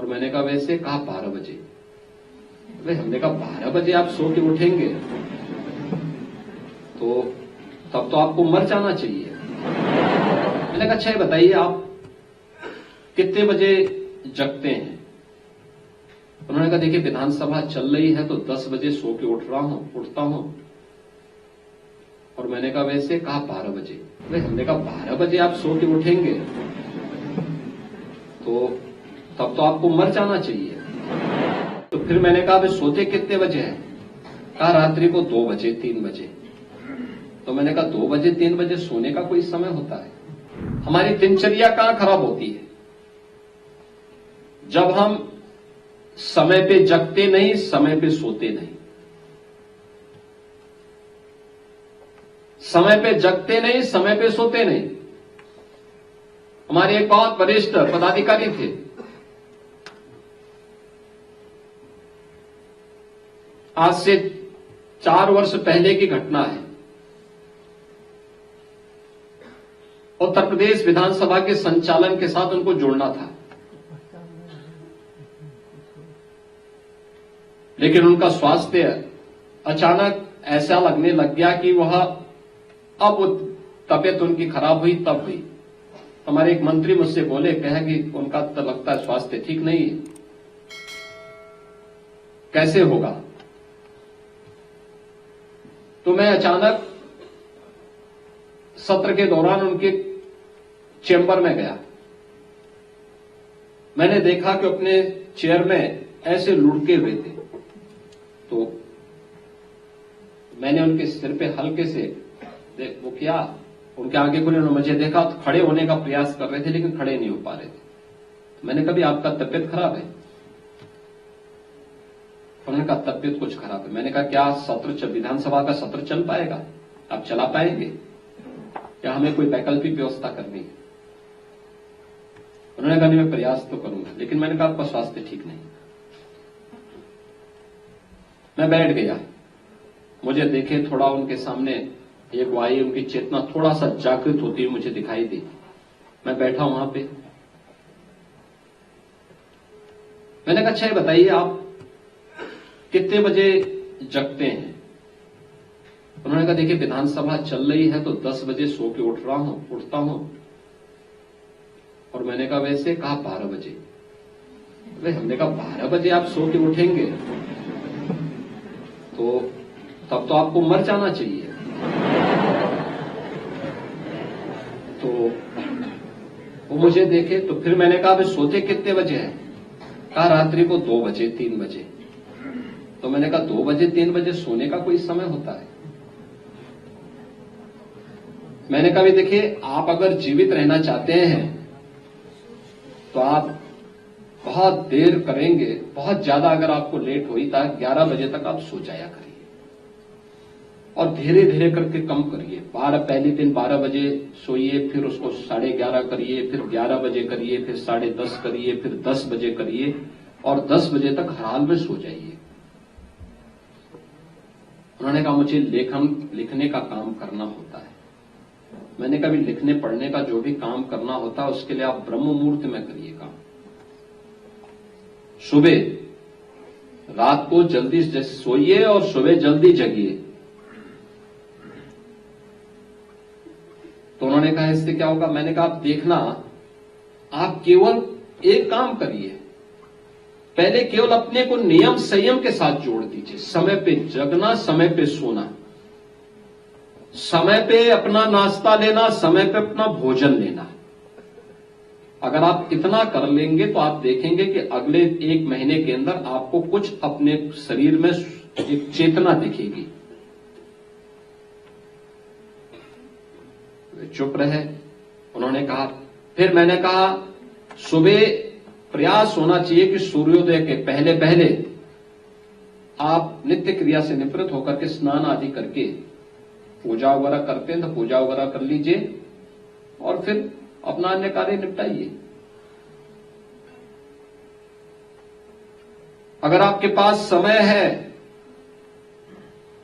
और मैंने कहा वैसे, कहा 12 बजे। भाई हमने कहा 12 बजे आप सो के उठेंगे तो तब तो आपको मर जाना चाहिए। मैंने कहा अच्छा बताइए आप कितने बजे जगते हैं? उन्होंने कहा देखिए विधानसभा चल रही है तो 10 बजे सो के उठता हूं। और मैंने कहा वैसे, कहा 12 बजे। भाई हमने कहा 12 बजे आप सो के उठेंगे तो तब तो आपको मर जाना चाहिए। तो फिर मैंने कहा भाई सोते कितने बजे हैं? कहा रात्रि को 2 बजे 3 बजे। तो मैंने कहा 2 बजे 3 बजे सोने का कोई समय होता है? हमारी दिनचर्या कहां खराब होती है? जब हम समय पे जगते नहीं, समय पे सोते नहीं। समय पे जगते नहीं, समय पे सोते नहीं। हमारे एक बहुत वरिष्ठ पदाधिकारी थे, आज से 4 वर्ष पहले की घटना है। उत्तर प्रदेश विधानसभा के संचालन के साथ उनको जोड़ना था, लेकिन उनका स्वास्थ्य अचानक ऐसा लगने लग गया कि वह अब तबीयत उनकी खराब हुई तब हुई। हमारे एक मंत्री मुझसे बोले, कहे कि उनका तो लगता है स्वास्थ्य ठीक नहीं है, कैसे होगा? तो मैं अचानक सत्र के दौरान उनके चेंबर में गया। मैंने देखा कि अपने चेयर में ऐसे लुढ़के हुए थे, तो मैंने उनके सिर पे हल्के से वो किया, उनके आगे खुले, उन्होंने मुझे देखा तो खड़े होने का प्रयास कर रहे थे लेकिन खड़े नहीं हो पा रहे थे। मैंने कहा भी आपका तबीयत खराब है? उन्होंने कहा तबीयत कुछ खराब है। मैंने कहा क्या सत्र विधानसभा का सत्र चल पाएगा? आप चला पाएंगे या हमें कोई वैकल्पिक व्यवस्था करनी है? उन्होंने कहा नहीं मैं प्रयास तो करूंगा, लेकिन मैंने कहा आपका स्वास्थ्य ठीक नहीं। मैं बैठ गया, मुझे देखे थोड़ा उनके सामने एक वायु, उनकी चेतना थोड़ा सा जागृत होती हुई मुझे दिखाई दी। मैं बैठा वहां पे, मैंने कहा अच्छा बताइए आप कितने बजे जगते हैं? उन्होंने कहा देखिए विधानसभा चल रही है तो 10 बजे सो के उठता हूं। और मैंने कहा वैसे, कहा 12 बजे। भाई हमने कहा 12 बजे आप सो के उठेंगे तो तब तो आपको मर जाना चाहिए। तो वो मुझे देखे, तो फिर मैंने कहा भाई सोते कितने बजे हैं? कहा रात्रि को 2 बजे 3 बजे। तो मैंने कहा 2 बजे 3 बजे सोने का कोई समय होता है? मैंने कहा भी देखिए आप अगर जीवित रहना चाहते हैं तो आप बहुत देर करेंगे, बहुत ज्यादा अगर आपको लेट हुई तो 11 बजे तक आप सो जाया करिए और धीरे धीरे करके कम करिए। पहले दिन 12 बजे सोइए, फिर उसको 11:30 करिए, फिर 11 बजे करिए, फिर 10:30 करिए, फिर 10 बजे करिए और 10 बजे तक हर हाल में सो जाइए। उन्होंने कहा मुझे लिखने का काम करना होता है। मैंने कहा भी लिखने पढ़ने का जो भी काम करना होता है उसके लिए आप ब्रह्म मुहूर्त में करिए काम। सुबह रात को जल्दी सोइए और सुबह जल्दी जगिए। तो उन्होंने कहा इससे क्या होगा? मैंने कहा आप देखना, आप केवल एक काम करिए, पहले केवल अपने को नियम संयम के साथ जोड़ दीजिए। समय पे जगना, समय पे सोना, समय पे अपना नाश्ता लेना, समय पे अपना भोजन लेना। अगर आप इतना कर लेंगे तो आप देखेंगे कि अगले 1 महीने के अंदर आपको कुछ अपने शरीर में एक चेतना दिखेगी। चुप रहे। उन्होंने कहा, फिर मैंने कहा सुबह प्रयास होना चाहिए कि सूर्योदय के पहले पहले आप नित्य क्रिया से निवृत्त होकर के स्नान आदि करके पूजा वगैरह करते हैं तो पूजा वगैरह कर लीजिए और फिर अपना अन्य कार्य निपटाइए। अगर आपके पास समय है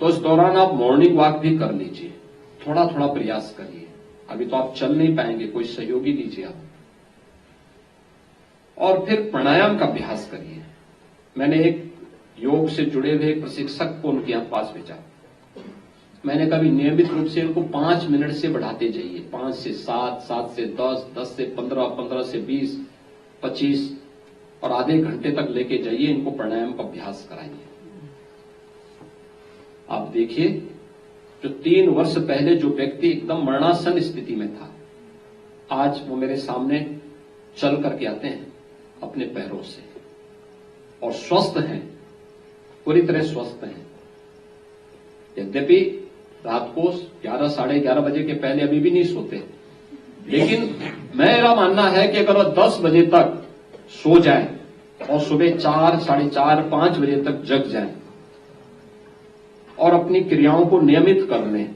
तो इस दौरान आप मॉर्निंग वॉक भी कर लीजिए, थोड़ा थोड़ा प्रयास करिए। अभी तो आप चल नहीं पाएंगे, कोई सहयोगी लीजिए आप। और फिर प्राणायाम का अभ्यास करिए। मैंने एक योग से जुड़े हुए प्रशिक्षक को उनके यहां पास भेजा। मैंने कभी नियमित रूप से इनको 5 मिनट से बढ़ाते जाइए, 5 से 7, 7 से 10, 10 से 15, 15 से 20, 25 और आधे घंटे तक लेके जाइए। इनको प्राणायाम का अभ्यास कराइए। आप देखिए, जो 3 वर्ष पहले जो व्यक्ति एकदम मरणासन स्थिति में था, आज वो मेरे सामने चल करके आते हैं अपने पैरों से और स्वस्थ हैं, पूरी तरह स्वस्थ हैं। यद्यपि रात को 11, साढ़े 11 बजे के पहले अभी भी नहीं सोते, लेकिन मेरा मानना है कि अगर वो 10 बजे तक सो जाए और सुबह 4, साढ़े 4, 5 बजे तक जग जाए और अपनी क्रियाओं को नियमित कर लें,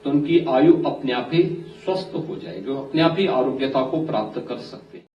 तो उनकी आयु अपने आप ही स्वस्थ हो जाएगी, अपने आप ही आरोग्यता को प्राप्त कर सकते हैं।